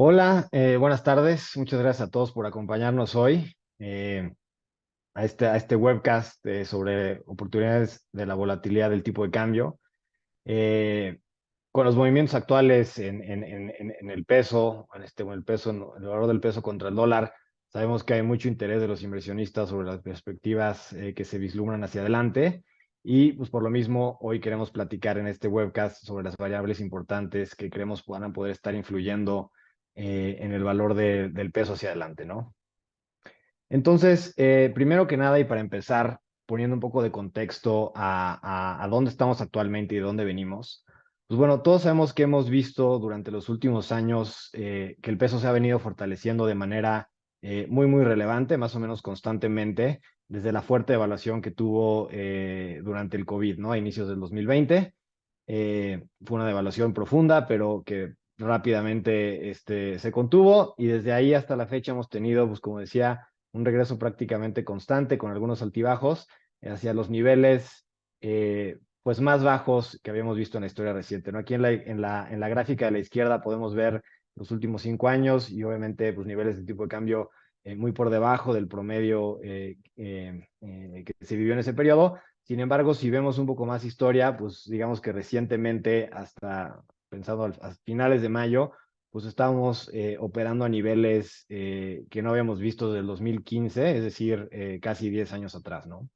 Hola, buenas tardes. Muchas gracias a todos por acompañarnos hoy eh, a este webcast sobre oportunidades de la volatilidad del tipo de cambio. Eh, con los movimientos actuales en el peso, en el peso, en el valor del peso contra el dólar, sabemos que hay mucho interés de los inversionistas sobre las perspectivas que se vislumbran hacia adelante. Y pues por lo mismo, hoy queremos platicar en este webcast sobre las variables importantes que creemos puedan poder estar influyendo en el valor del peso hacia adelante, ¿no? Entonces, primero que nada y para empezar, poniendo un poco de contexto a dónde estamos actualmente y de dónde venimos, pues bueno, todos sabemos que hemos visto durante los últimos años que el peso se ha venido fortaleciendo de manera muy relevante, más o menos constantemente, desde la fuerte devaluación que tuvo durante el COVID, ¿no? A inicios del 2020. Fue una devaluación profunda, pero que rápidamente se contuvo y desde ahí hasta la fecha hemos tenido, pues como decía, un regreso prácticamente constante con algunos altibajos hacia los niveles pues más bajos que habíamos visto en la historia reciente, ¿no? Aquí en la gráfica de la izquierda podemos ver los últimos 5 años y obviamente pues niveles de tipo de cambio muy por debajo del promedio que se vivió en ese periodo. Sin embargo, si vemos un poco más historia, pues digamos que recientemente, hasta pensando a finales de mayo, pues estábamos operando a niveles que no habíamos visto desde el 2015, es decir, casi 10 años atrás, ¿no?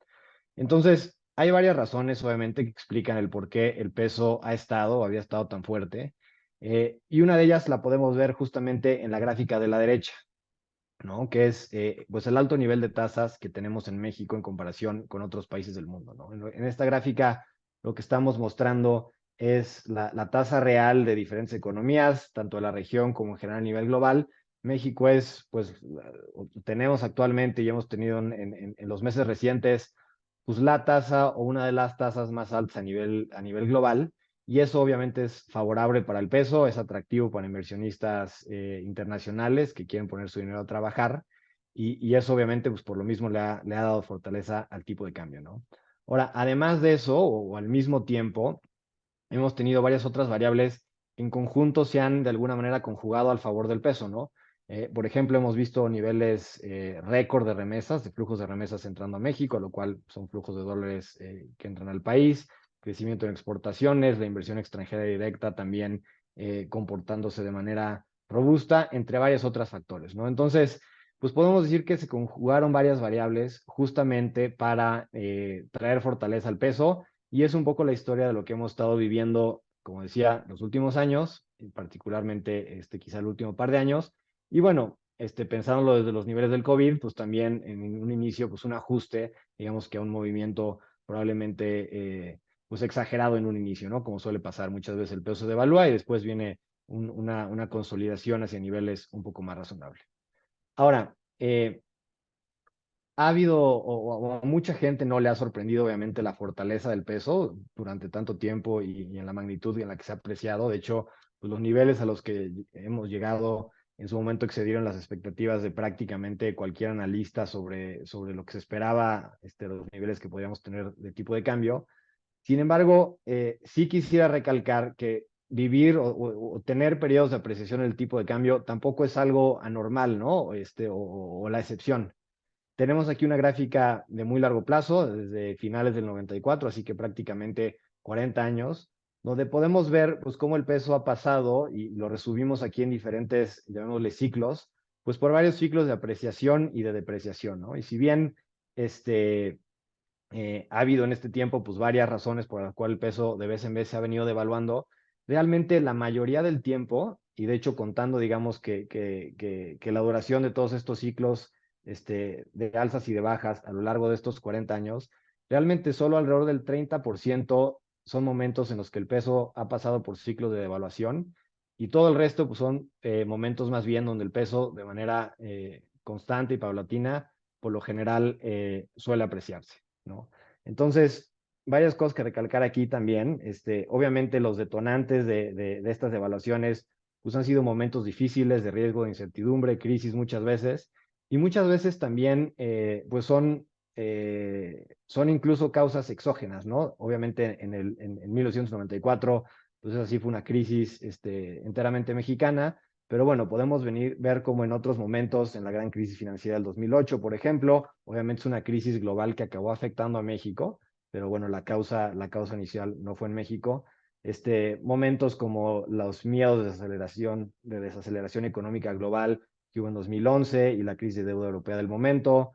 Entonces, hay varias razones, obviamente, que explican el por qué el peso ha estado o había estado tan fuerte. Y una de ellas la podemos ver justamente en la gráfica de la derecha, ¿no? Que es pues el alto nivel de tasas que tenemos en México en comparación con otros países del mundo, ¿no? En esta gráfica lo que estamos mostrando es la tasa real de diferentes economías, tanto de la región como en general a nivel global. México es, pues, tenemos actualmente y hemos tenido en los meses recientes, pues la tasa o una de las tasas más altas a nivel global. Y eso obviamente es favorable para el peso, es atractivo para inversionistas internacionales que quieren poner su dinero a trabajar y eso obviamente pues por lo mismo le ha dado fortaleza al tipo de cambio, ¿no? Ahora, además de eso o al mismo tiempo, hemos tenido varias otras variables que en conjunto se han de alguna manera conjugado al favor del peso, ¿no? Por ejemplo, hemos visto niveles récord de remesas, de flujos de remesas entrando a México, lo cual son flujos de dólares que entran al país, crecimiento en exportaciones, la inversión extranjera directa también comportándose de manera robusta, entre varios otros factores, ¿no? Entonces, pues podemos decir que se conjugaron varias variables justamente para traer fortaleza al peso y es un poco la historia de lo que hemos estado viviendo, como decía, los últimos años, y particularmente quizá el último par de años. Y bueno, pensándolo desde los niveles del COVID, pues también en un inicio, pues un ajuste, digamos que a un movimiento probablemente pues exagerado en un inicio, ¿no? Como suele pasar muchas veces el peso se devalúa y después viene una consolidación hacia niveles un poco más razonables. Ahora, ha habido, o a mucha gente no le ha sorprendido, obviamente, la fortaleza del peso durante tanto tiempo y en la magnitud en la que se ha apreciado. De hecho, pues los niveles a los que hemos llegado en su momento excedieron las expectativas de prácticamente cualquier analista sobre lo que se esperaba, los niveles que podríamos tener de tipo de cambio. Sin embargo, sí quisiera recalcar que vivir o tener periodos de apreciación del tipo de cambio tampoco es algo anormal, ¿no? O la excepción. Tenemos aquí una gráfica de muy largo plazo, desde finales del 94, así que prácticamente 40 años, donde podemos ver pues cómo el peso ha pasado, y lo resumimos aquí en diferentes, llamémosle ciclos, pues por varios ciclos de apreciación y de depreciación, ¿no? Y si bien ha habido en este tiempo pues varias razones por las cuales el peso de vez en vez se ha venido devaluando, realmente la mayoría del tiempo, y de hecho contando digamos que la duración de todos estos ciclos de alzas y de bajas a lo largo de estos 40 años, realmente solo alrededor del 30% son momentos en los que el peso ha pasado por ciclos de devaluación y todo el resto pues, son momentos más bien donde el peso de manera constante y paulatina por lo general suele apreciarse, ¿no? Entonces, varias cosas que recalcar aquí también. Obviamente los detonantes de estas devaluaciones pues han sido momentos difíciles de riesgo, de incertidumbre, crisis muchas veces, y muchas veces también pues son incluso causas exógenas, ¿no? Obviamente en 1994, pues así fue una crisis enteramente mexicana, Pero bueno, podemos ver como en otros momentos, en la gran crisis financiera del 2008, por ejemplo, obviamente es una crisis global que acabó afectando a México, pero bueno, la causa inicial no fue en México. Momentos como los miedos de desaceleración económica global que hubo en 2011 y la crisis de deuda europea del momento,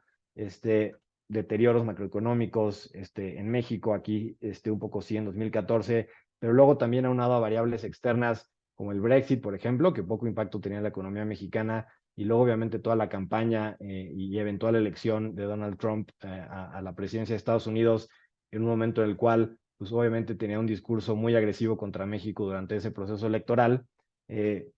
deterioros macroeconómicos en México, aquí un poco sí en 2014, pero luego también aunado a variables externas como el Brexit, por ejemplo, que poco impacto tenía en la economía mexicana, y luego obviamente toda la campaña y eventual elección de Donald Trump a la presidencia de Estados Unidos, en un momento en el cual, pues obviamente tenía un discurso muy agresivo contra México durante ese proceso electoral,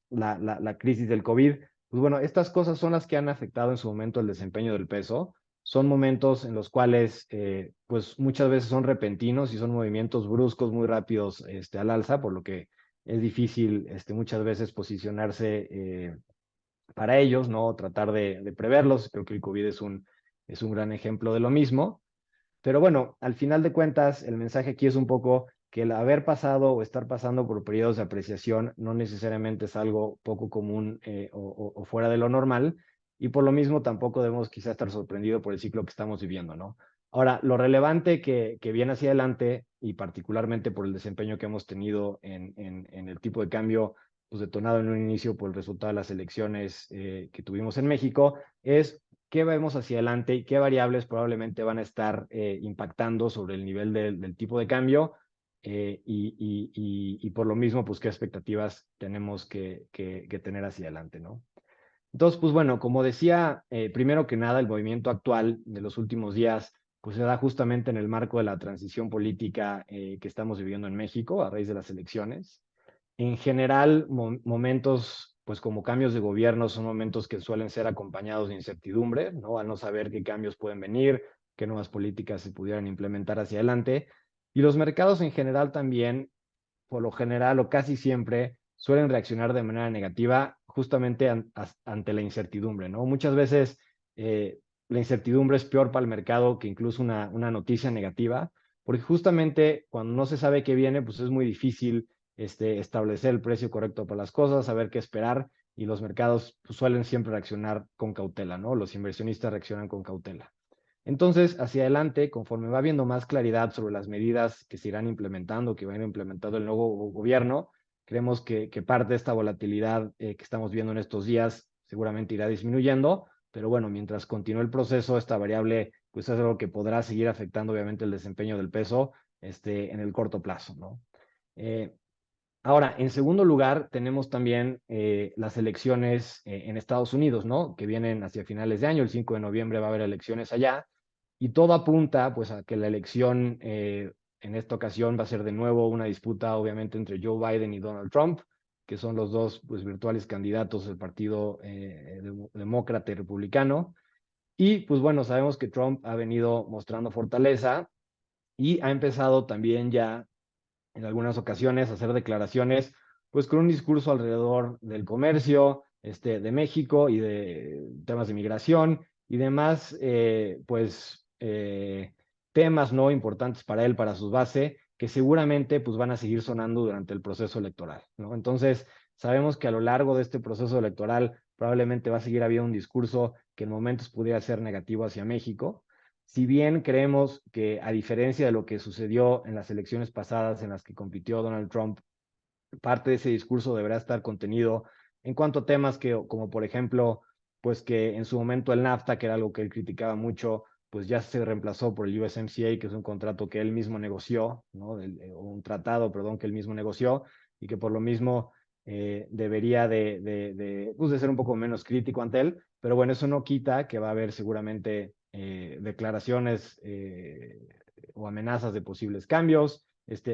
la crisis del COVID, pues bueno, estas cosas son las que han afectado en su momento el desempeño del peso. Son momentos en los cuales, pues muchas veces son repentinos y son movimientos bruscos, muy rápidos al alza, por lo que es difícil muchas veces posicionarse para ellos, ¿no? Tratar de preverlos. Creo que el COVID es un gran ejemplo de lo mismo. Pero bueno, al final de cuentas, el mensaje aquí es un poco que el haber pasado o estar pasando por periodos de apreciación no necesariamente es algo poco común o fuera de lo normal, y por lo mismo tampoco debemos quizá estar sorprendidos por el ciclo que estamos viviendo, ¿no? Ahora, lo relevante que viene hacia adelante, y particularmente por el desempeño que hemos tenido en el tipo de cambio, pues detonado en un inicio por el resultado de las elecciones que tuvimos en México, es qué vemos hacia adelante y qué variables probablemente van a estar impactando sobre el nivel del tipo de cambio y por lo mismo, pues qué expectativas tenemos que tener hacia adelante, ¿no? Entonces, pues bueno, como decía, primero que nada, el movimiento actual de los últimos días, pues se da justamente en el marco de la transición política que estamos viviendo en México a raíz de las elecciones. En general, momentos, pues como cambios de gobierno, son momentos que suelen ser acompañados de incertidumbre, ¿no? Al no saber qué cambios pueden venir, qué nuevas políticas se pudieran implementar hacia adelante. Y los mercados en general también, por lo general o casi siempre, suelen reaccionar de manera negativa justamente ante la incertidumbre, ¿no? Muchas veces eh, la incertidumbre es peor para el mercado que incluso una noticia negativa, porque justamente cuando no se sabe qué viene, pues es muy difícil establecer el precio correcto para las cosas, saber qué esperar, y los mercados pues, suelen siempre reaccionar con cautela, ¿no? Los inversionistas reaccionan con cautela. Entonces, hacia adelante, conforme va habiendo más claridad sobre las medidas que se irán implementando, que va a ir implementando el nuevo gobierno, creemos que parte de esta volatilidad que estamos viendo en estos días seguramente irá disminuyendo, pero bueno, mientras continúe el proceso, esta variable pues es algo que podrá seguir afectando obviamente el desempeño del peso en el corto plazo, ¿no? Eh, Ahora, en segundo lugar, tenemos también las elecciones en Estados Unidos, ¿no? Que vienen hacia finales de año, el 5 de noviembre va a haber elecciones allá, y todo apunta pues a que la elección en esta ocasión va a ser de nuevo una disputa obviamente entre Joe Biden y Donald Trump, que son los dos pues virtuales candidatos del partido demócrata y republicano. Y pues bueno, sabemos que Trump ha venido mostrando fortaleza y ha empezado también ya en algunas ocasiones hacer declaraciones, pues con un discurso alrededor del comercio de México y de temas de migración y demás, temas no importantes para él, para su base, que seguramente pues van a seguir sonando durante el proceso electoral, ¿no? Entonces, sabemos que a lo largo de este proceso electoral probablemente va a seguir habiendo un discurso que en momentos pudiera ser negativo hacia México, si bien creemos que, a diferencia de lo que sucedió en las elecciones pasadas en las que compitió Donald Trump, parte de ese discurso deberá estar contenido en cuanto a temas como por ejemplo, pues que en su momento el NAFTA, que era algo que él criticaba mucho, pues ya se reemplazó por el USMCA, que es un contrato que él mismo negoció, ¿no? O un tratado, perdón, que él mismo negoció, y que por lo mismo debería pues de ser un poco menos crítico ante él, pero bueno, eso no quita que va a haber seguramente declaraciones o amenazas de posibles cambios.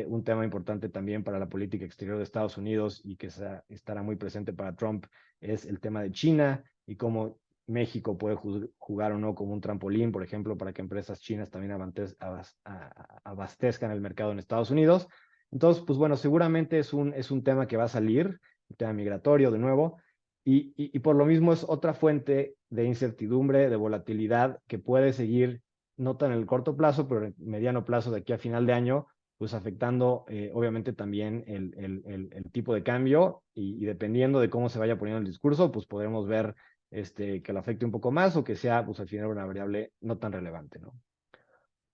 Un tema importante también para la política exterior de Estados Unidos y que estará muy presente para Trump es el tema de China y cómo México puede jugar o no como un trampolín, por ejemplo, para que empresas chinas también abastezcan el mercado en Estados Unidos. Entonces, pues bueno, seguramente es un tema que va a salir, el tema migratorio de nuevo, y por lo mismo es otra fuente de incertidumbre, de volatilidad que puede seguir, no tan en el corto plazo, pero en el mediano plazo de aquí a final de año, pues afectando obviamente también el tipo de cambio y dependiendo de cómo se vaya poniendo el discurso, pues podremos ver que lo afecte un poco más o que sea pues al final una variable no tan relevante, ¿no?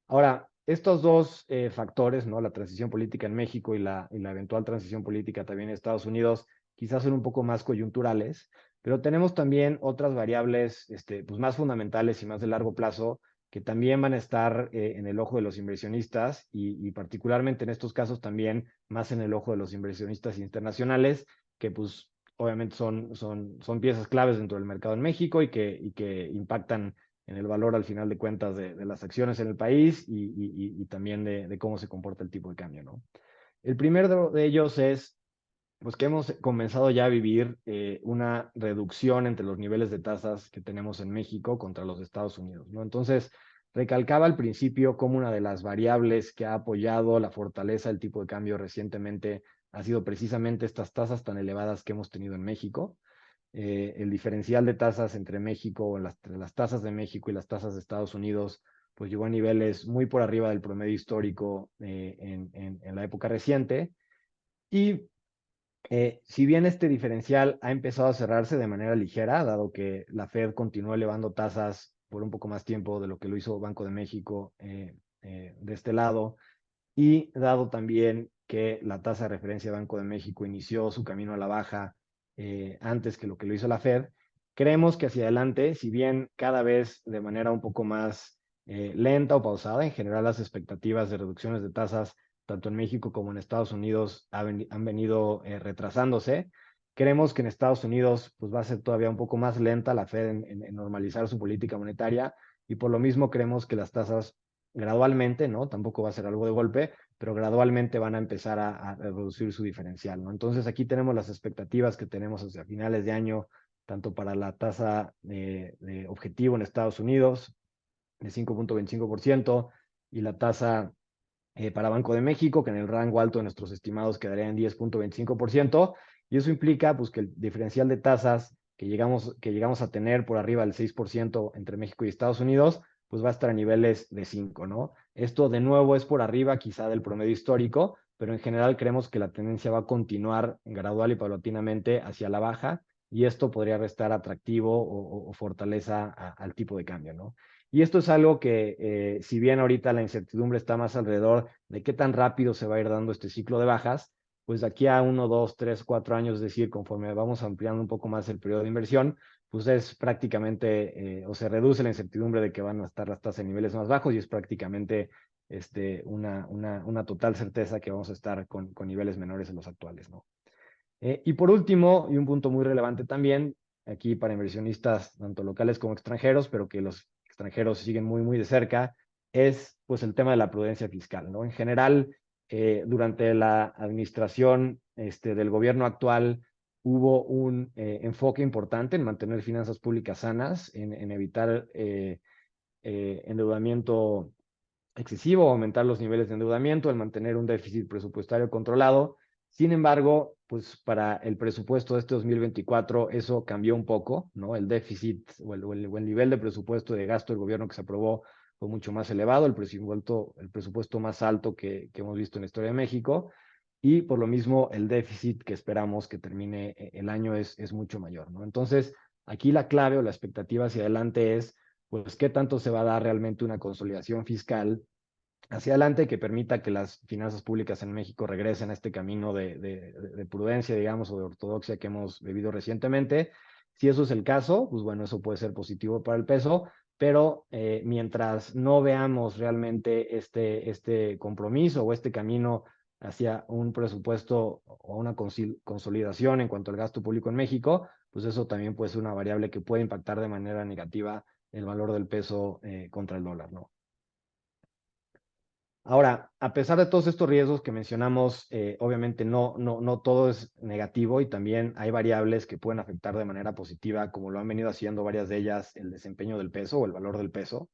Ahora, estos dos factores, ¿no? La transición política en México y la eventual transición política también en Estados Unidos, quizás son un poco más coyunturales, pero tenemos también otras variables pues más fundamentales y más de largo plazo que también van a estar en el ojo de los inversionistas y particularmente en estos casos también más en el ojo de los inversionistas internacionales, que pues obviamente son piezas claves dentro del mercado en México y que impactan en el valor al final de cuentas de las acciones en el país y también de cómo se comporta el tipo de cambio, ¿no? El primero de ellos es pues que hemos comenzado ya a vivir una reducción entre los niveles de tasas que tenemos en México contra los Estados Unidos, ¿no? Entonces, recalcaba al principio como una de las variables que ha apoyado la fortaleza del tipo de cambio recientemente ha sido precisamente estas tasas tan elevadas que hemos tenido en México. El diferencial de tasas entre México, las tasas de México y las tasas de Estados Unidos, pues llegó a niveles muy por arriba del promedio histórico en la época reciente. Y si bien este diferencial ha empezado a cerrarse de manera ligera, dado que la Fed continuó elevando tasas por un poco más tiempo de lo que lo hizo Banco de México de este lado, y dado también que la tasa de referencia de Banco de México inició su camino a la baja antes que lo hizo la Fed, creemos que hacia adelante, si bien cada vez de manera un poco más lenta o pausada, en general las expectativas de reducciones de tasas, tanto en México como en Estados Unidos, han venido retrasándose. Creemos que en Estados Unidos pues, va a ser todavía un poco más lenta la Fed en normalizar su política monetaria y por lo mismo creemos que las tasas gradualmente, ¿no? Tampoco va a ser algo de golpe, pero gradualmente van a empezar a reducir su diferencial, ¿no? Entonces aquí tenemos las expectativas que tenemos hacia finales de año, tanto para la tasa de objetivo en Estados Unidos de 5.25% y la tasa para Banco de México, que en el rango alto de nuestros estimados quedaría en 10.25%, y eso implica pues, que el diferencial de tasas que llegamos a tener por arriba del 6% entre México y Estados Unidos, pues va a estar a niveles de 5, ¿no? Esto de nuevo es por arriba quizá del promedio histórico, pero en general creemos que la tendencia va a continuar gradual y paulatinamente hacia la baja, y esto podría restar atractivo o fortaleza al tipo de cambio, ¿no? Y esto es algo que, si bien ahorita la incertidumbre está más alrededor de qué tan rápido se va a ir dando este ciclo de bajas, pues de aquí a 1, 2, 3, 4 años, es decir, conforme vamos ampliando un poco más el periodo de inversión, pues es prácticamente, o se reduce la incertidumbre de que van a estar las tasas en niveles más bajos y es prácticamente una total certeza que vamos a estar con niveles menores en los actuales, ¿no? Y por último, y un punto muy relevante también, aquí para inversionistas tanto locales como extranjeros, pero que los extranjeros siguen muy, muy de cerca, es pues el tema de la prudencia fiscal, ¿no? En general, durante la administración del gobierno actual, hubo un enfoque importante en mantener finanzas públicas sanas, en evitar endeudamiento excesivo, aumentar los niveles de endeudamiento, el mantener un déficit presupuestario controlado. Sin embargo, pues para el presupuesto de este 2024 eso cambió un poco, ¿no? El déficit o el nivel de presupuesto de gasto del gobierno que se aprobó fue mucho más elevado, el presupuesto más alto que hemos visto en la historia de México, y por lo mismo el déficit que esperamos que termine el año es mucho mayor, ¿no? Entonces, aquí la clave o la expectativa hacia adelante es pues qué tanto se va a dar realmente una consolidación fiscal hacia adelante que permita que las finanzas públicas en México regresen a este camino de prudencia, digamos, o de ortodoxia que hemos vivido recientemente. Si eso es el caso, pues bueno, eso puede ser positivo para el peso, pero mientras no veamos realmente este compromiso o este camino hacia un presupuesto o una consolidación en cuanto al gasto público en México, pues eso también puede ser una variable que puede impactar de manera negativa el valor del peso contra el dólar, ¿no? Ahora, a pesar de todos estos riesgos que mencionamos, obviamente no todo es negativo y también hay variables que pueden afectar de manera positiva, como lo han venido haciendo varias de ellas, el desempeño del peso o el valor del peso.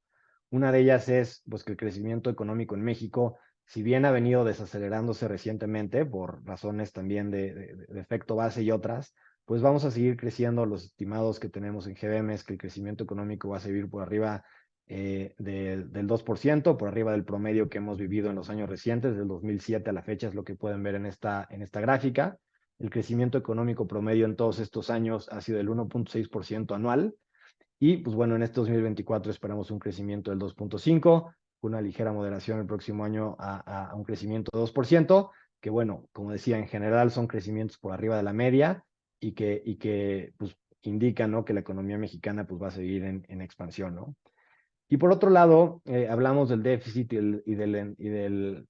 Una de ellas es pues, que el crecimiento económico en México, si bien ha venido desacelerándose recientemente por razones también de efecto base y otras, pues vamos a seguir creciendo. Los estimados que tenemos en GBM es que el crecimiento económico va a seguir por arriba del 2%, por arriba del promedio que hemos vivido en los años recientes, del 2007 a la fecha, es lo que pueden ver en esta gráfica. El crecimiento económico promedio en todos estos años ha sido del 1.6% anual. Y pues bueno, en este 2024 esperamos un crecimiento del 2.5%, una ligera moderación el próximo año a un crecimiento de 2%, que bueno, como decía, en general son crecimientos por arriba de la media y que pues indican, ¿no?, que la economía mexicana pues va a seguir en expansión, ¿no? Y por otro lado, hablamos del déficit y del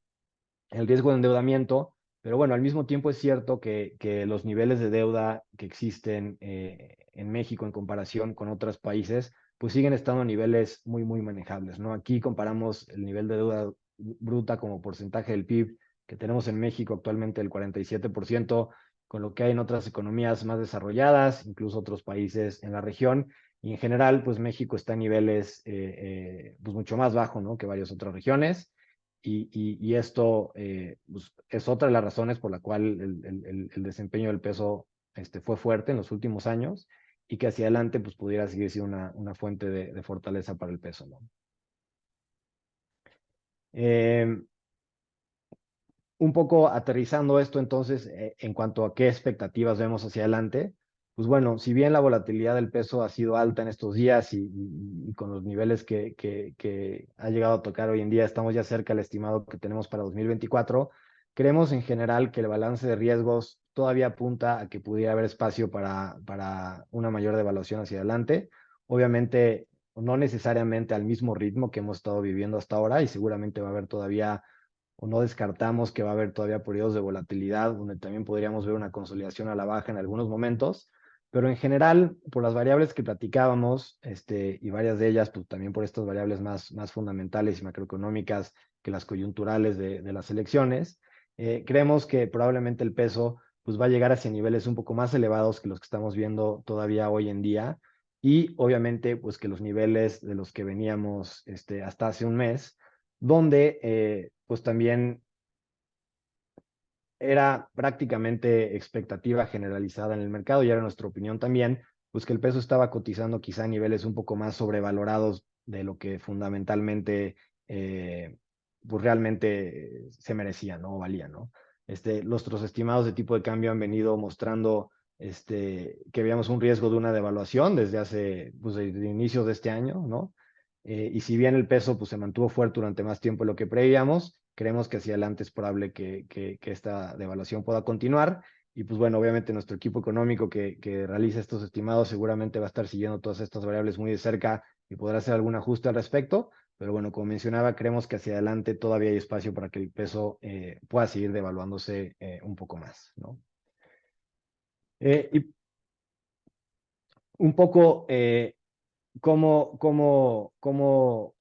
el riesgo de endeudamiento, pero bueno, al mismo tiempo es cierto que los niveles de deuda que existen en México en comparación con otros países, pues siguen estando a niveles muy, muy manejables, ¿no? Aquí comparamos el nivel de deuda bruta como porcentaje del PIB que tenemos en México actualmente, el 47%, con lo que hay en otras economías más desarrolladas, incluso otros países en la región. Y en general, pues México está a niveles pues mucho más bajos, ¿no?, que varias otras regiones. Y esto pues, es otra de las razones por la cual el desempeño del peso fue fuerte en los últimos años y que hacia adelante pues, pudiera seguir siendo una fuente de fortaleza para el peso, ¿no? Eh, un poco aterrizando esto entonces en cuanto a qué expectativas vemos hacia adelante, pues bueno, si bien la volatilidad del peso ha sido alta en estos días y con los niveles que ha llegado a tocar hoy en día, estamos ya cerca del estimado que tenemos para 2024, creemos en general que el balance de riesgos todavía apunta a que pudiera haber espacio para una mayor devaluación hacia adelante. Obviamente, no necesariamente al mismo ritmo que hemos estado viviendo hasta ahora y seguramente va a haber todavía o no descartamos que va a haber todavía periodos de volatilidad donde también podríamos ver una consolidación a la baja en algunos momentos, pero en general, por las variables que platicábamos, y varias de ellas, pues también por estas variables más fundamentales y macroeconómicas que las coyunturales de las elecciones, creemos que probablemente el peso pues va a llegar hacia niveles un poco más elevados que los que estamos viendo todavía hoy en día y obviamente pues que los niveles de los que veníamos hasta hace un mes donde pues también era prácticamente expectativa generalizada en el mercado y era nuestra opinión también, pues que el peso estaba cotizando quizá a niveles un poco más sobrevalorados de lo que fundamentalmente pues realmente se merecía, ¿no? O valía, ¿no? Nuestros estimados de tipo de cambio han venido mostrando que veíamos un riesgo de una devaluación desde hace, pues desde inicios de este año, ¿no? Y si bien el peso pues, se mantuvo fuerte durante más tiempo de lo que preveíamos, creemos que hacia adelante es probable que esta devaluación pueda continuar. Y pues bueno, obviamente nuestro equipo económico que realiza estos estimados seguramente va a estar siguiendo todas estas variables muy de cerca y podrá hacer algún ajuste al respecto. Pero bueno, como mencionaba, creemos que hacia adelante todavía hay espacio para que el peso pueda seguir devaluándose un poco más, ¿no? Y un poco cómo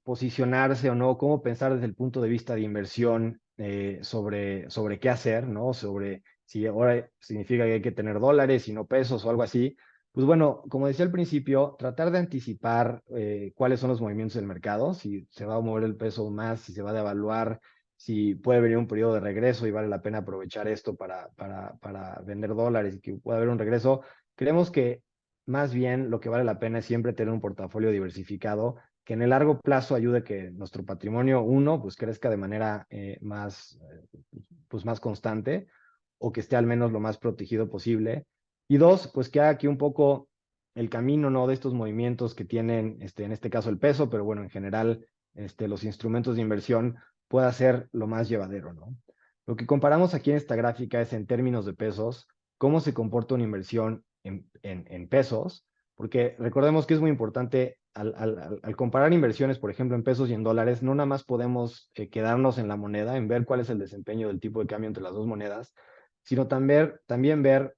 posicionarse o no, cómo pensar desde el punto de vista de inversión sobre qué hacer, ¿no? Sobre si ahora significa que hay que tener dólares y no pesos o algo así. Pues bueno, como decía al principio, tratar de anticipar cuáles son los movimientos del mercado, si se va a mover el peso más, si se va a devaluar, si puede venir un periodo de regreso y vale la pena aprovechar esto para vender dólares y que pueda haber un regreso. Creemos que más bien, lo que vale la pena es siempre tener un portafolio diversificado que en el largo plazo ayude a que nuestro patrimonio, uno, pues crezca de manera pues más constante o que esté al menos lo más protegido posible. Y dos, pues que haga aquí un poco el camino, ¿no?, de estos movimientos que tienen, en este caso el peso, pero bueno, en general, los instrumentos de inversión pueda ser lo más llevadero, ¿no? Lo que comparamos aquí en esta gráfica es en términos de pesos, cómo se comporta una inversión en pesos, porque recordemos que es muy importante al comparar inversiones, por ejemplo, en pesos y en dólares, no nada más podemos quedarnos en la moneda, en ver cuál es el desempeño del tipo de cambio entre las dos monedas, sino también ver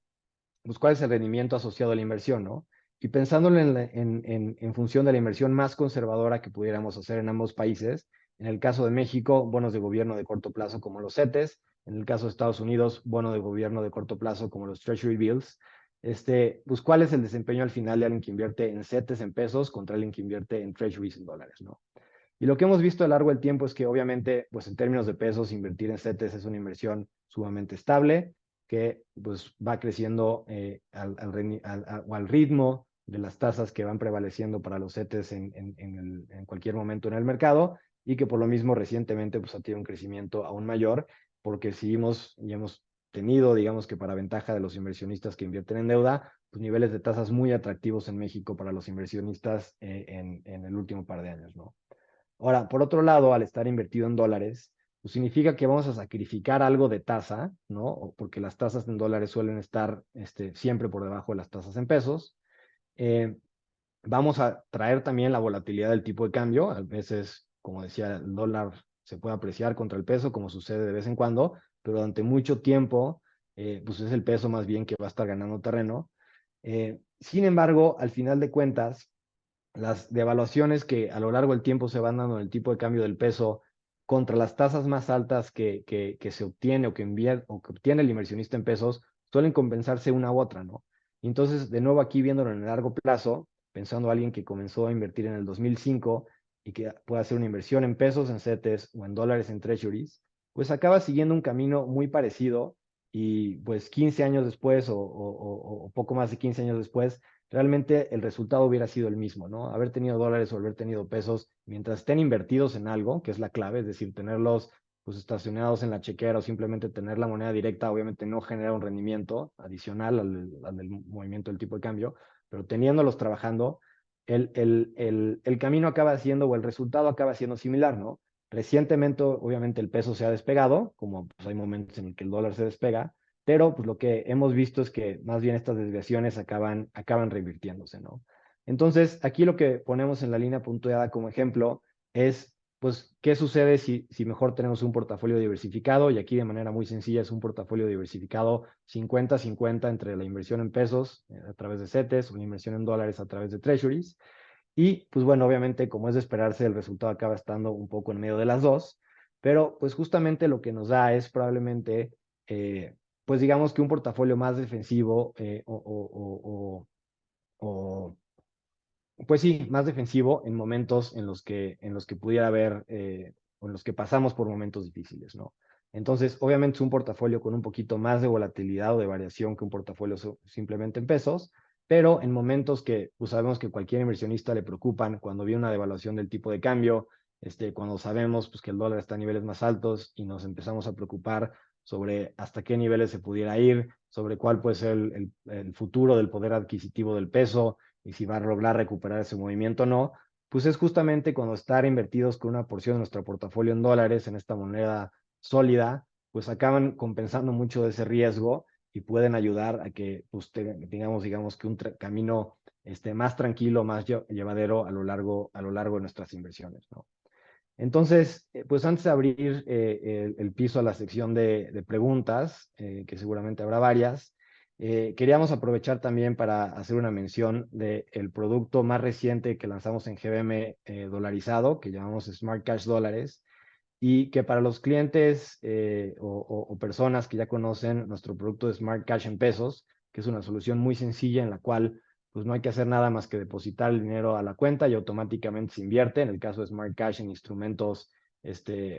pues, cuál es el rendimiento asociado a la inversión, ¿no? Y pensándolo en función de la inversión más conservadora que pudiéramos hacer en ambos países, en el caso de México, bonos de gobierno de corto plazo como los CETES, en el caso de Estados Unidos, bono de gobierno de corto plazo como los Treasury Bills, pues cuál es el desempeño al final de alguien que invierte en CETES en pesos contra alguien que invierte en Treasuries en dólares, ¿no? Y lo que hemos visto a lo largo del tiempo es que obviamente, pues en términos de pesos, invertir en CETES es una inversión sumamente estable, que pues va creciendo al ritmo de las tasas que van prevaleciendo para los CETES en cualquier momento en el mercado y que por lo mismo recientemente pues, ha tenido un crecimiento aún mayor porque seguimos y hemos tenido, digamos que para ventaja de los inversionistas que invierten en deuda, pues niveles de tasas muy atractivos en México para los inversionistas en el último par de años, ¿no? Ahora, por otro lado, al estar invertido en dólares, pues significa que vamos a sacrificar algo de tasa, ¿no? Porque las tasas en dólares suelen estar siempre por debajo de las tasas en pesos. Eh, Vamos a traer también la volatilidad del tipo de cambio. A veces, como decía, el dólar se puede apreciar contra el peso, como sucede de vez en cuando, pero durante mucho tiempo, pues es el peso más bien que va a estar ganando terreno. Sin embargo, al final de cuentas, las devaluaciones que a lo largo del tiempo se van dando en el tipo de cambio del peso contra las tasas más altas que se obtiene o que obtiene el inversionista en pesos, suelen compensarse una u otra, ¿no? Y entonces, de nuevo aquí viéndolo en el largo plazo, pensando a alguien que comenzó a invertir en el 2005 y que puede hacer una inversión en pesos en CETES o en dólares en treasuries, pues acaba siguiendo un camino muy parecido y pues 15 años después o poco más de 15 años después, realmente el resultado hubiera sido el mismo, ¿no? Haber tenido dólares o haber tenido pesos, mientras estén invertidos en algo, que es la clave, es decir, tenerlos pues estacionados en la chequera o simplemente tener la moneda directa, obviamente no genera un rendimiento adicional al del movimiento del tipo de cambio, pero teniéndolos trabajando, el camino acaba siendo o el resultado acaba siendo similar, ¿no? Recientemente, obviamente, el peso se ha despegado, como pues, hay momentos en el que el dólar se despega, pero pues lo que hemos visto es que más bien estas desviaciones acaban revirtiéndose, ¿no? Entonces, aquí lo que ponemos en la línea punteada como ejemplo es, pues, ¿qué sucede si mejor tenemos un portafolio diversificado? Y aquí de manera muy sencilla es un portafolio diversificado 50-50 entre la inversión en pesos a través de CETES o la inversión en dólares a través de treasuries. Y pues bueno, obviamente como es de esperarse, el resultado acaba estando un poco en medio de las dos, pero pues justamente lo que nos da es probablemente, pues digamos que un portafolio más defensivo o, pues sí, más defensivo en momentos en los que pudiera haber, o en los que pasamos por momentos difíciles, ¿no? Entonces, obviamente es un portafolio con un poquito más de volatilidad o de variación que un portafolio simplemente en pesos, pero en momentos que pues sabemos que cualquier inversionista le preocupan, cuando viene una devaluación del tipo de cambio, cuando sabemos pues, que el dólar está a niveles más altos y nos empezamos a preocupar sobre hasta qué niveles se pudiera ir, sobre cuál puede ser el futuro del poder adquisitivo del peso, y si va a lograr recuperar ese movimiento o no, pues es justamente cuando estar invertidos con una porción de nuestro portafolio en dólares, en esta moneda sólida, pues acaban compensando mucho de ese riesgo y pueden ayudar a que pues, tengamos, digamos, que un camino más tranquilo, más llevadero a lo largo de nuestras inversiones, ¿no? Entonces, pues antes de abrir el piso a la sección de preguntas, que seguramente habrá varias, queríamos aprovechar también para hacer una mención del producto más reciente que lanzamos en GBM dolarizado, que llamamos Smart Cash Dólares, y que para los clientes o personas que ya conocen nuestro producto de Smart Cash en pesos, que es una solución muy sencilla en la cual pues no hay que hacer nada más que depositar el dinero a la cuenta y automáticamente se invierte, en el caso de Smart Cash, en instrumentos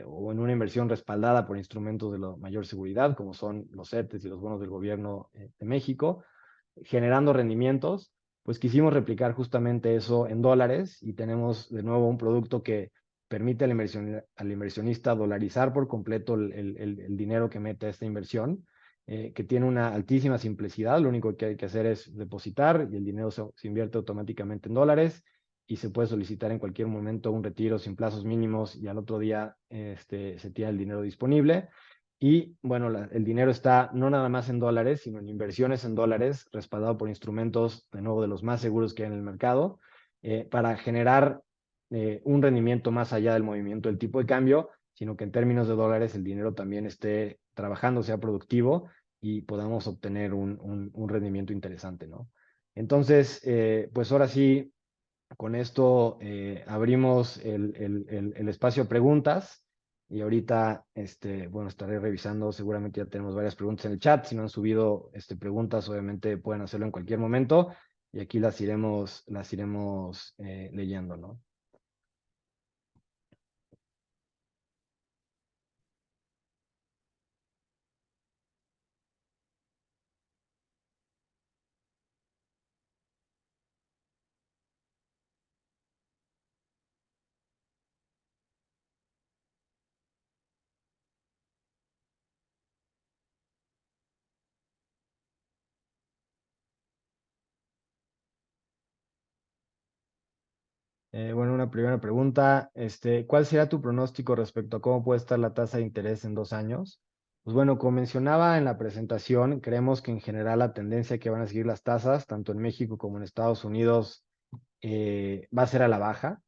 o en una inversión respaldada por instrumentos de la mayor seguridad, como son los CETES y los bonos del gobierno de México, generando rendimientos. Pues quisimos replicar justamente eso en dólares y tenemos de nuevo un producto que permite al inversionista dolarizar por completo el dinero que mete a esta inversión, que tiene una altísima simplicidad. Lo único que hay que hacer es depositar y el dinero se invierte automáticamente en dólares y se puede solicitar en cualquier momento un retiro sin plazos mínimos y al otro día se tiene el dinero disponible. Y bueno, el dinero está no nada más en dólares, sino en inversiones en dólares, respaldado por instrumentos, de nuevo, de los más seguros que hay en el mercado, para generar un rendimiento más allá del movimiento del tipo de cambio, sino que en términos de dólares el dinero también esté trabajando, sea productivo y podamos obtener un rendimiento interesante, ¿no? Entonces, pues ahora sí, con esto abrimos el espacio a preguntas y ahorita, bueno, estaré revisando, seguramente ya tenemos varias preguntas en el chat, si no han subido preguntas, obviamente pueden hacerlo en cualquier momento y aquí las iremos leyendo, ¿no? Bueno, una primera pregunta, ¿cuál será tu pronóstico respecto a cómo puede estar la tasa de interés en 2 años? Pues bueno, como mencionaba en la presentación, creemos que en general la tendencia que van a seguir las tasas, tanto en México como en Estados Unidos, va a ser a la baja.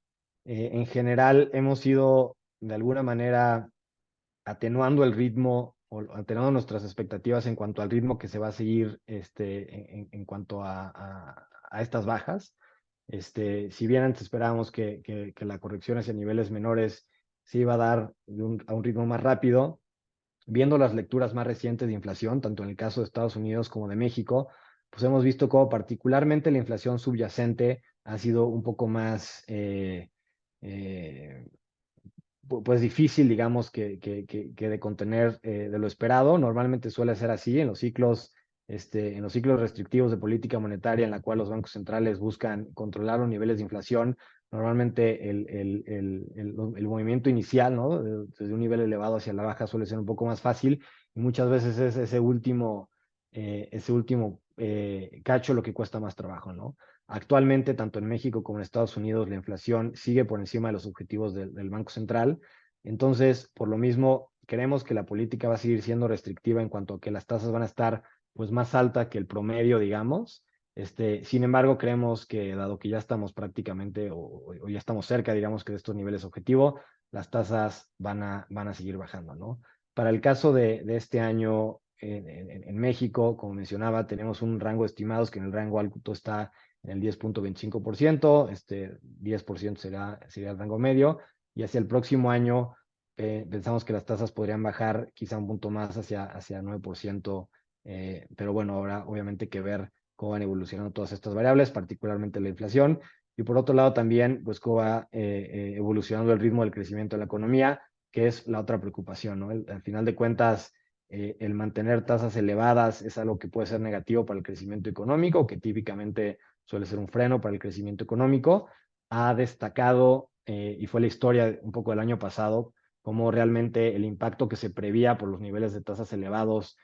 En general, hemos ido de alguna manera atenuando el ritmo o atenuando nuestras expectativas en cuanto al ritmo que se va a seguir en cuanto a estas bajas. Si bien antes esperábamos que la corrección hacia niveles menores se iba a dar a un ritmo más rápido, viendo las lecturas más recientes de inflación, tanto en el caso de Estados Unidos como de México, pues hemos visto cómo particularmente la inflación subyacente ha sido un poco más eh, pues difícil, digamos, que de contener de lo esperado. Normalmente suele ser así en los ciclos restrictivos de política monetaria, en la cual los bancos centrales buscan controlar los niveles de inflación. Normalmente el movimiento inicial, ¿no? Desde un nivel elevado hacia la baja suele ser un poco más fácil y muchas veces es ese último cacho lo que cuesta más trabajo, ¿no? Actualmente, tanto en México como en Estados Unidos, la inflación sigue por encima de los objetivos del Banco Central. Entonces, por lo mismo, creemos que la política va a seguir siendo restrictiva en cuanto a que las tasas van a estar pues más alta que el promedio, digamos. Sin embargo, creemos que dado que ya estamos prácticamente o ya estamos cerca, digamos que de estos niveles objetivo, las tasas van a seguir bajando, ¿no? Para el caso de este año en México, como mencionaba, tenemos un rango de estimados que en el rango alto está en el 10.25%, 10% sería el rango medio, y hacia el próximo año pensamos que las tasas podrían bajar quizá un punto más hacia 9%, pero bueno, ahora obviamente que ver cómo van evolucionando todas estas variables, particularmente la inflación, y por otro lado también, pues cómo va evolucionando el ritmo del crecimiento de la economía, que es la otra preocupación, ¿no? Al final de cuentas, el mantener tasas elevadas es algo que puede ser negativo para el crecimiento económico, que típicamente suele ser un freno para el crecimiento económico. Ha destacado, y fue la historia un poco del año pasado, cómo realmente el impacto que se prevía por los niveles de tasas elevados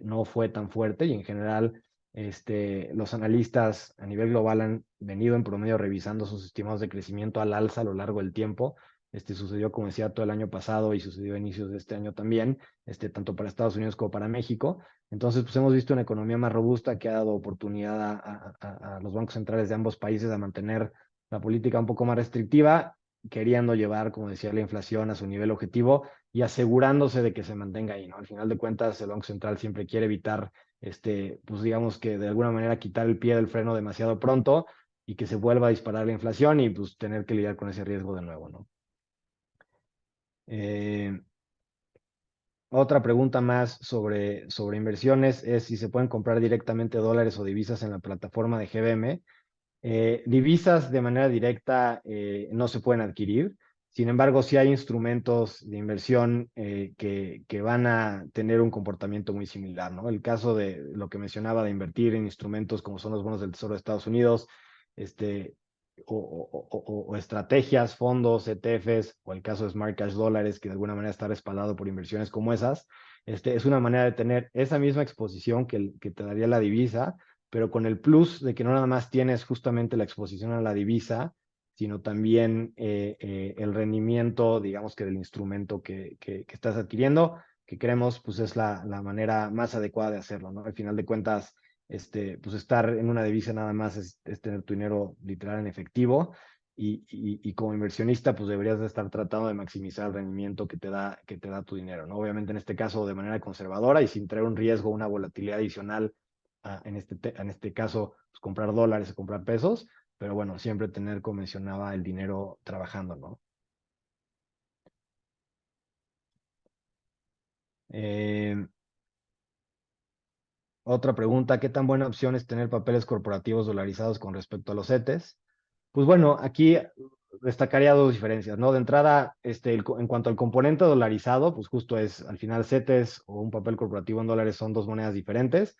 no fue tan fuerte y en general los analistas a nivel global han venido en promedio revisando sus estimados de crecimiento al alza a lo largo del tiempo. Sucedió, como decía, todo el año pasado y sucedió a inicios de este año también, tanto para Estados Unidos como para México. Entonces, pues hemos visto una economía más robusta que ha dado oportunidad a los bancos centrales de ambos países a mantener la política un poco más restrictiva, queriendo llevar, como decía, la inflación a su nivel objetivo y asegurándose de que se mantenga ahí, ¿no? Al final de cuentas, el Banco Central siempre quiere evitar, pues digamos que de alguna manera quitar el pie del freno demasiado pronto y que se vuelva a disparar la inflación y pues tener que lidiar con ese riesgo de nuevo, ¿no? Eh, Otra pregunta más sobre inversiones es si se pueden comprar directamente dólares o divisas en la plataforma de GBM. Divisas de manera directa no se pueden adquirir. Sin embargo, sí hay instrumentos de inversión que van a tener un comportamiento muy similar, ¿no? El caso de lo que mencionaba de invertir en instrumentos como son los bonos del Tesoro de Estados Unidos, este, o estrategias, fondos, ETFs, o el caso de Smart Cash dólares, que de alguna manera está respaldado por inversiones como esas, es una manera de tener esa misma exposición que te daría la divisa, pero con el plus de que no nada más tienes justamente la exposición a la divisa, sino también el rendimiento, digamos que del instrumento que estás adquiriendo, que creemos pues es la manera más adecuada de hacerlo, ¿no? Al final de cuentas, pues estar en una divisa nada más es tener tu dinero literal en efectivo y como inversionista pues deberías de estar tratando de maximizar el rendimiento que te da tu dinero, ¿no? Obviamente en este caso de manera conservadora y sin traer un riesgo, una volatilidad adicional en este caso, pues, comprar dólares o comprar pesos, pero bueno, siempre tener, como mencionaba, el dinero trabajando, ¿no? Eh, Otra pregunta, ¿qué tan buena opción es tener papeles corporativos dolarizados con respecto a los CETES? Pues bueno, aquí destacaría dos diferencias, ¿no? De entrada, en cuanto al componente dolarizado, pues justo es, al final, CETES o un papel corporativo en dólares son dos monedas diferentes.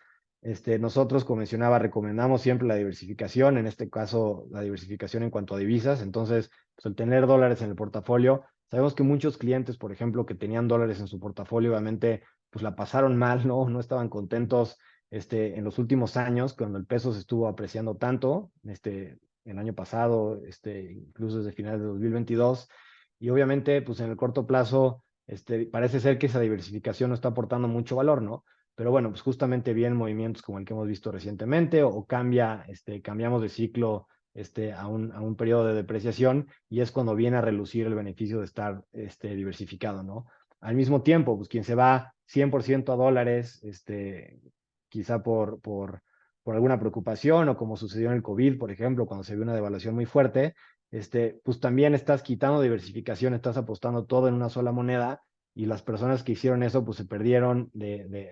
Nosotros, como mencionaba, recomendamos siempre la diversificación, en este caso, la diversificación en cuanto a divisas. Entonces, pues el tener dólares en el portafolio, sabemos que muchos clientes, por ejemplo, que tenían dólares en su portafolio, obviamente, pues la pasaron mal, ¿no? No estaban contentos, en los últimos años, cuando el peso se estuvo apreciando tanto, el año pasado, incluso desde finales de 2022. Y obviamente, pues en el corto plazo, parece ser que esa diversificación no está aportando mucho valor, ¿no? Pero bueno, pues justamente vienen movimientos como el que hemos visto recientemente o cambiamos de ciclo a un periodo de depreciación y es cuando viene a relucir el beneficio de estar diversificado, ¿no? Al mismo tiempo, pues quien se va 100% a dólares, quizá por alguna preocupación o como sucedió en el COVID, por ejemplo, cuando se vio una devaluación muy fuerte, pues también estás quitando diversificación, estás apostando todo en una sola moneda y las personas que hicieron eso, pues se perdieron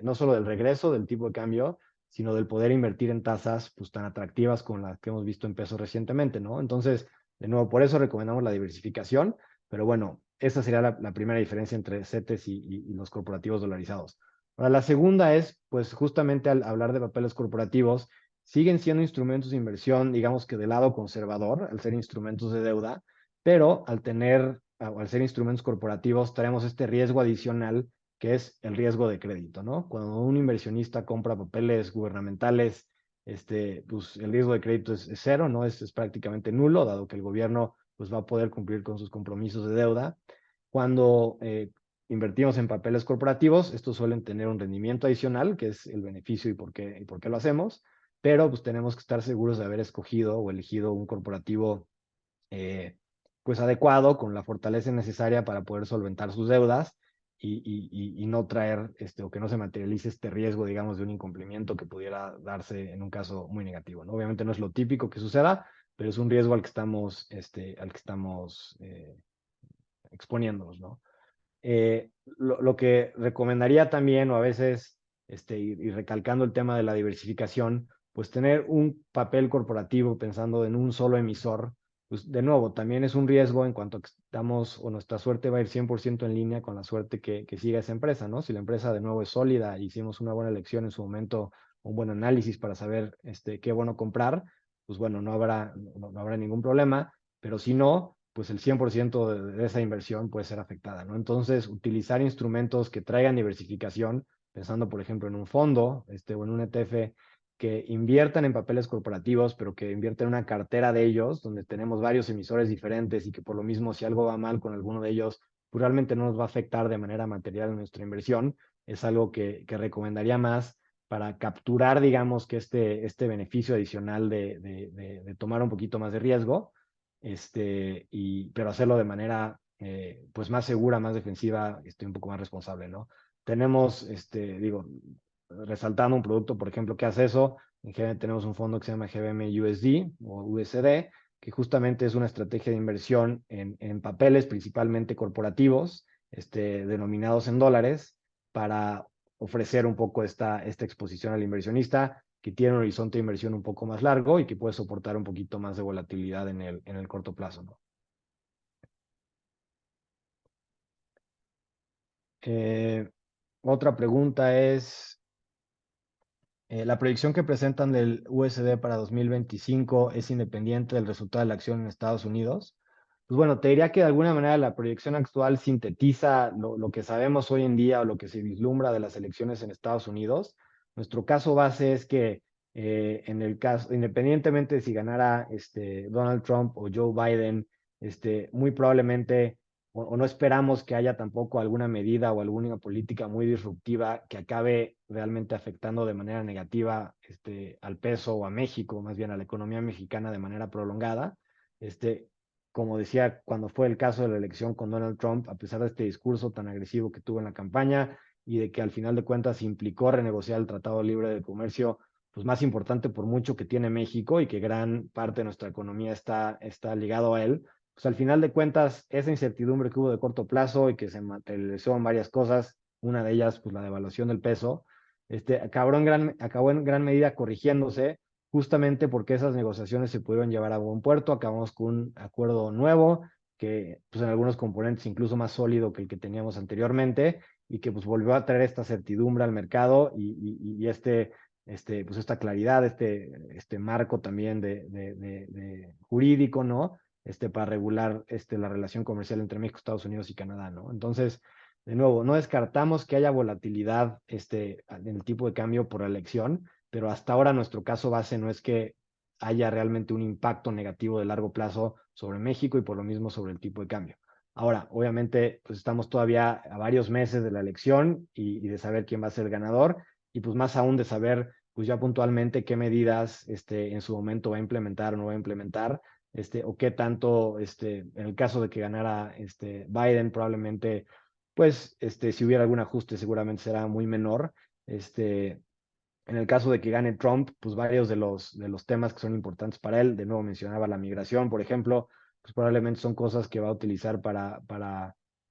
no solo del regreso del tipo de cambio, sino del poder invertir en tasas pues tan atractivas como las que hemos visto en pesos recientemente, ¿no? Entonces, de nuevo, por eso recomendamos la diversificación, pero bueno, esa sería la primera diferencia entre CETES y los corporativos dolarizados. Ahora, la segunda es, pues justamente al hablar de papeles corporativos, siguen siendo instrumentos de inversión, digamos que del lado conservador, al ser instrumentos de deuda, pero al ser instrumentos corporativos, traemos este riesgo adicional que es el riesgo de crédito, ¿no? Cuando un inversionista compra papeles gubernamentales, pues el riesgo de crédito es cero, ¿no? Es prácticamente nulo, dado que el gobierno pues va a poder cumplir con sus compromisos de deuda. Cuando invertimos en papeles corporativos, estos suelen tener un rendimiento adicional, que es el beneficio y por qué lo hacemos, pero pues tenemos que estar seguros de haber escogido o elegido un corporativo eh, pues adecuado, con la fortaleza necesaria para poder solventar sus deudas y no traer o que no se materialice este riesgo, digamos, de un incumplimiento que pudiera darse en un caso muy negativo, ¿no? Obviamente no es lo típico que suceda, pero es un riesgo al que estamos exponiéndonos, ¿no? Lo que recomendaría también, o a veces, y recalcando el tema de la diversificación, pues tener un papel corporativo pensando en un solo emisor, pues de nuevo, también es un riesgo en cuanto a que estamos, o nuestra suerte va a ir 100% en línea con la suerte que siga esa empresa, ¿no? Si la empresa de nuevo es sólida, hicimos una buena elección en su momento, un buen análisis para saber qué bueno comprar, pues bueno, no habrá ningún problema, pero si no, pues el 100% de esa inversión puede ser afectada, ¿no? Entonces, utilizar instrumentos que traigan diversificación, pensando, por ejemplo, en un fondo o en un ETF que inviertan en papeles corporativos, pero que inviertan en una cartera de ellos, donde tenemos varios emisores diferentes y que por lo mismo, si algo va mal con alguno de ellos, pues realmente no nos va a afectar de manera material en nuestra inversión, es algo que recomendaría más para capturar, digamos, que este beneficio adicional de tomar un poquito más de riesgo pero hacerlo de manera pues más segura, más defensiva, un poco más responsable, ¿no? Tenemos, digo, resaltando un producto, por ejemplo, que hace eso, en GBM tenemos un fondo que se llama GBM USD o USD, que justamente es una estrategia de inversión en papeles, principalmente corporativos, denominados en dólares, para ofrecer un poco esta exposición al inversionista que tiene un horizonte de inversión un poco más largo y que puede soportar un poquito más de volatilidad en el corto plazo, ¿no? Eh, Otra pregunta es, ¿la proyección que presentan del USD para 2025 es independiente del resultado de la acción en Estados Unidos? Pues bueno, te diría que de alguna manera la proyección actual sintetiza lo que sabemos hoy en día o lo que se vislumbra de las elecciones en Estados Unidos. Nuestro caso base es que en el caso, independientemente de si ganara Donald Trump o Joe Biden, muy probablemente o no esperamos que haya tampoco alguna medida o alguna política muy disruptiva que acabe realmente afectando de manera negativa al peso o a México, más bien a la economía mexicana de manera prolongada. Este, Como decía, cuando fue el caso de la elección con Donald Trump, a pesar de este discurso tan agresivo que tuvo en la campaña y de que al final de cuentas implicó renegociar el Tratado Libre de Comercio, pues más importante por mucho que tiene México y que gran parte de nuestra economía está ligado a él, pues al final de cuentas, esa incertidumbre que hubo de corto plazo y que se materializó en varias cosas, una de ellas, pues la devaluación del peso, acabó en gran medida corrigiéndose, justamente porque esas negociaciones se pudieron llevar a buen puerto, acabamos con un acuerdo nuevo, que pues en algunos componentes incluso más sólido que el que teníamos anteriormente, y que pues volvió a traer esta certidumbre al mercado y pues esta claridad, este marco también de jurídico, ¿no? Para regular la relación comercial entre México, Estados Unidos y Canadá, ¿no? Entonces, de nuevo, no descartamos que haya volatilidad en el tipo de cambio por elección, pero hasta ahora nuestro caso base no es que haya realmente un impacto negativo de largo plazo sobre México y por lo mismo sobre el tipo de cambio. Ahora, obviamente, pues estamos todavía a varios meses de la elección y de saber quién va a ser el ganador y pues más aún de saber pues ya puntualmente qué medidas en su momento va a implementar o no va a implementar, o qué tanto, en el caso de que ganara Biden, probablemente, pues, si hubiera algún ajuste, seguramente será muy menor. En el caso de que gane Trump, pues varios de los temas que son importantes para él, de nuevo mencionaba la migración, por ejemplo, pues probablemente son cosas que va a utilizar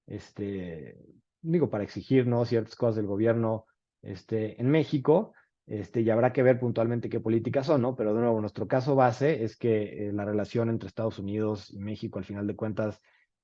este, para exigir, ¿no? Ciertas cosas del gobierno, en México, y habrá que ver puntualmente qué políticas son, ¿no? Pero de nuevo, nuestro caso base es que la relación entre Estados Unidos y México, al final de cuentas,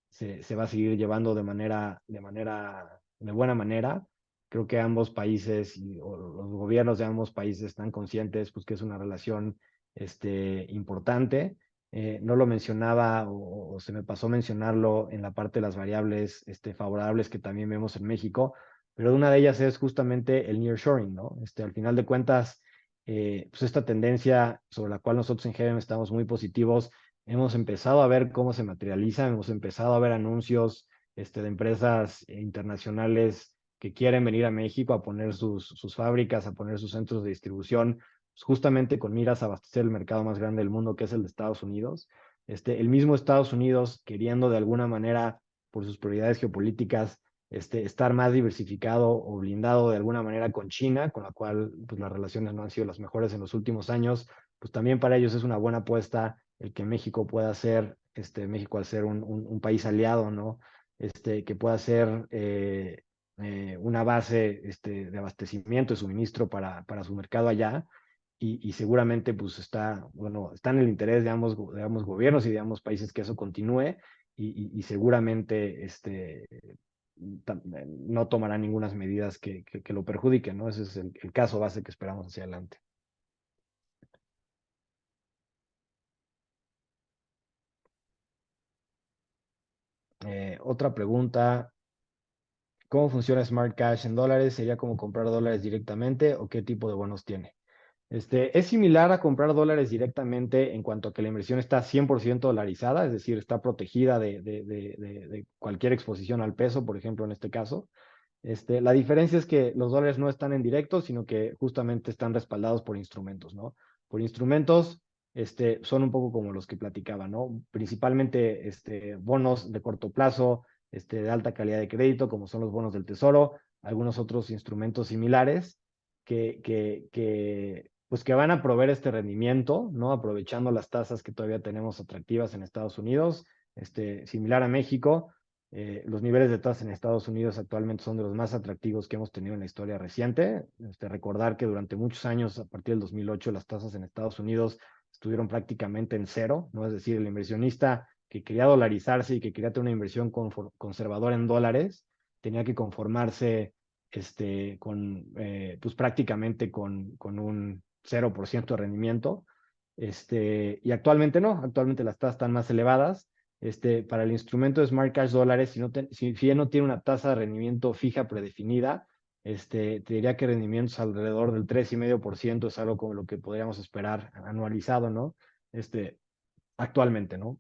se va a seguir llevando de buena manera. Creo que ambos países o los gobiernos de ambos países están conscientes pues, que es una relación importante. No lo mencionaba o se me pasó mencionarlo en la parte de las variables favorables que también vemos en México, pero una de ellas es justamente el nearshoring, ¿no? Al final de cuentas, pues esta tendencia sobre la cual nosotros en GM estamos muy positivos, hemos empezado a ver cómo se materializa, hemos empezado a ver anuncios de empresas internacionales que quieren venir a México a poner sus fábricas, a poner sus centros de distribución, pues justamente con miras a abastecer el mercado más grande del mundo, que es el de Estados Unidos. El mismo Estados Unidos queriendo de alguna manera, por sus prioridades geopolíticas, estar más diversificado o blindado de alguna manera con China, con la cual pues, las relaciones no han sido las mejores en los últimos años, pues también para ellos es una buena apuesta el que México pueda ser, México al ser un país aliado, ¿no? Que pueda ser una base de abastecimiento y suministro para su mercado allá. Y seguramente pues está en el interés de ambos gobiernos y de ambos países que eso continúe y seguramente no tomará ninguna medidas que lo perjudiquen, ¿no? Ese es el caso base que esperamos hacia adelante. Otra pregunta, ¿cómo funciona Smart Cash en dólares? ¿Sería como comprar dólares directamente o qué tipo de bonos tiene? Es similar a comprar dólares directamente en cuanto a que la inversión está 100% dolarizada, es decir, está protegida de cualquier exposición al peso, por ejemplo, en este caso. La diferencia es que los dólares no están en directo, sino que justamente están respaldados por instrumentos, ¿no? Por instrumentos, son un poco como los que platicaba, ¿no? Principalmente, bonos de corto plazo, de alta calidad de crédito, como son los bonos del Tesoro, algunos otros instrumentos similares pues que van a proveer este rendimiento, ¿no? Aprovechando las tasas que todavía tenemos atractivas en Estados Unidos, similar a México. Los niveles de tasas en Estados Unidos actualmente son de los más atractivos que hemos tenido en la historia reciente. Recordar que durante muchos años, a partir del 2008, las tasas en Estados Unidos estuvieron prácticamente en cero, ¿no? Es decir, el inversionista que quería dolarizarse y que quería tener una inversión conservadora en dólares, tenía que conformarse pues prácticamente con un 0% de rendimiento. Y actualmente no, actualmente las tasas están más elevadas. Para el instrumento de Smart Cash dólares, si bien no tiene una tasa de rendimiento fija predefinida, te diría que rendimientos alrededor del 3,5% es algo como lo que podríamos esperar anualizado, ¿no? Actualmente, ¿no?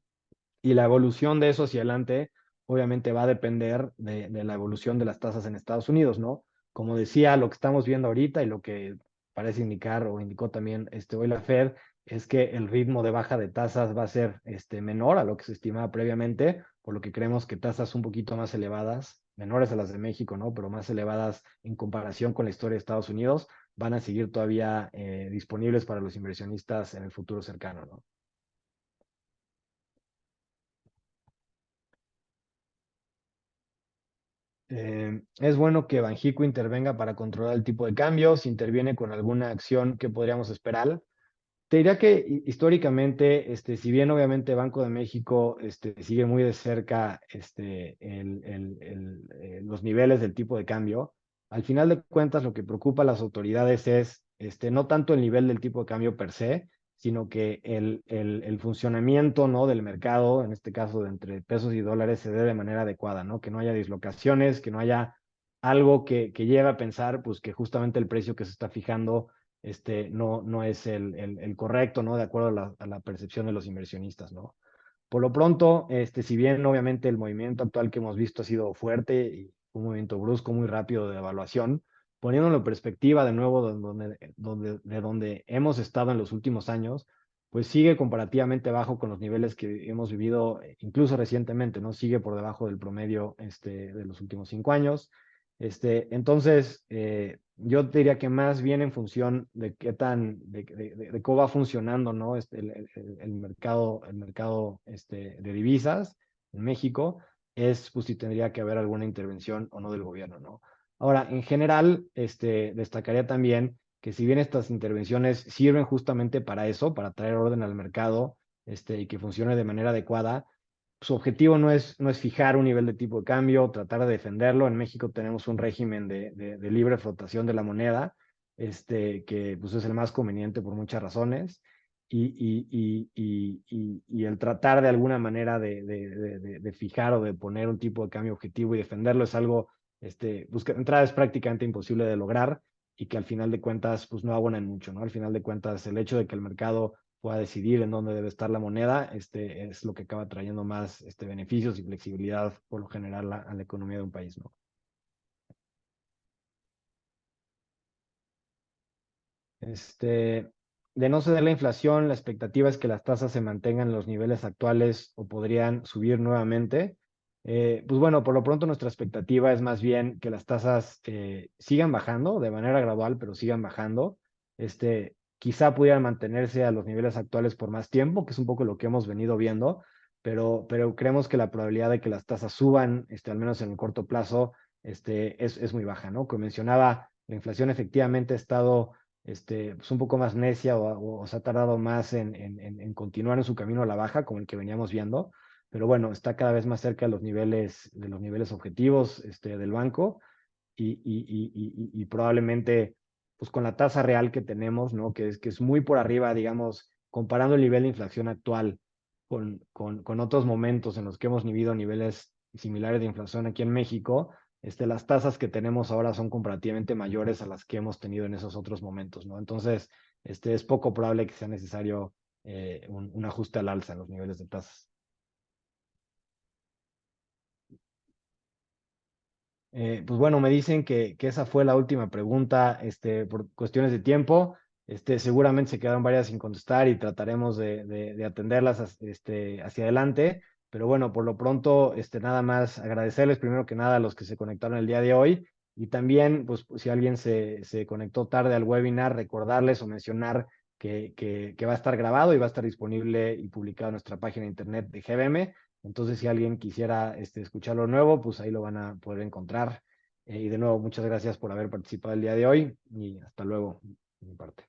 Y la evolución de eso hacia adelante, obviamente va a depender de la evolución de las tasas en Estados Unidos, ¿no? Como decía, lo que estamos viendo ahorita y lo que parece indicar o indicó también hoy la Fed es que el ritmo de baja de tasas va a ser menor a lo que se estimaba previamente, por lo que creemos que tasas un poquito más elevadas, menores a las de México, ¿no? Pero más elevadas en comparación con la historia de Estados Unidos, van a seguir todavía disponibles para los inversionistas en el futuro cercano, ¿no? Es bueno que Banxico intervenga para controlar el tipo de cambio, si interviene con alguna acción que podríamos esperar. Te diría que históricamente, si bien obviamente Banco de México sigue muy de cerca los niveles del tipo de cambio, al final de cuentas lo que preocupa a las autoridades es no tanto el nivel del tipo de cambio per se, sino que el funcionamiento, ¿no? del mercado, en este caso de entre pesos y dólares, se dé de manera adecuada, ¿no? Que no haya dislocaciones, que no haya algo que lleve a pensar pues, que justamente el precio que se está fijando no es el correcto, ¿no? De acuerdo a la percepción de los inversionistas, ¿no? Por lo pronto, si bien obviamente el movimiento actual que hemos visto ha sido fuerte y un movimiento brusco, muy rápido de evaluación, poniéndolo en perspectiva de nuevo de donde hemos estado en los últimos años, pues sigue comparativamente bajo con los niveles que hemos vivido incluso recientemente, ¿no? Sigue por debajo del promedio de los últimos 5 años. Entonces, yo te diría que más bien en función de qué de cómo va funcionando, ¿no? El mercado de divisas en México, es pues si tendría que haber alguna intervención o no del gobierno, ¿no? Ahora, en general, destacaría también que si bien estas intervenciones sirven justamente para eso, para traer orden al mercado, y que funcione de manera adecuada, su objetivo no es fijar un nivel de tipo de cambio, tratar de defenderlo. En México tenemos un régimen de libre flotación de la moneda, que pues, es el más conveniente por muchas razones. Y el tratar de alguna manera de fijar o de poner un tipo de cambio objetivo y defenderlo es algo, pues que de entrada es prácticamente imposible de lograr y que al final de cuentas, pues no abona en mucho, ¿no? Al final de cuentas, el hecho de que el mercado pueda decidir en dónde debe estar la moneda, es lo que acaba trayendo más beneficios y flexibilidad por lo general a la economía de un país, ¿no? Este, de no ceder la inflación, la expectativa es que las tasas se mantengan en los niveles actuales o podrían subir nuevamente. Pues bueno, por lo pronto nuestra expectativa es más bien que las tasas sigan bajando de manera gradual, pero sigan bajando. Quizá pudieran mantenerse a los niveles actuales por más tiempo, que es un poco lo que hemos venido viendo, pero creemos que la probabilidad de que las tasas suban, al menos en el corto plazo, es muy baja, ¿no? Como mencionaba, la inflación efectivamente ha estado pues un poco más necia o se ha tardado más en continuar en su camino a la baja, como el que veníamos viendo, pero bueno, está cada vez más cerca de los niveles objetivos del banco y probablemente pues con la tasa real que tenemos, ¿no? Que es muy por arriba, digamos, comparando el nivel de inflación actual con otros momentos en los que hemos vivido niveles similares de inflación aquí en México, las tasas que tenemos ahora son comparativamente mayores a las que hemos tenido en esos otros momentos, ¿no? Entonces, es poco probable que sea necesario un ajuste al alza en los niveles de tasas. Pues bueno, me dicen que esa fue la última pregunta, por cuestiones de tiempo. Seguramente se quedaron varias sin contestar y trataremos de atenderlas hacia adelante. Pero bueno, por lo pronto, nada más agradecerles primero que nada a los que se conectaron el día de hoy y también, pues, si alguien se conectó tarde al webinar, recordarles o mencionar que va a estar grabado y va a estar disponible y publicado en nuestra página de internet de GBM. Entonces, si alguien quisiera escucharlo nuevo, pues ahí lo van a poder encontrar. Y de nuevo, muchas gracias por haber participado el día de hoy y hasta luego, de mi parte.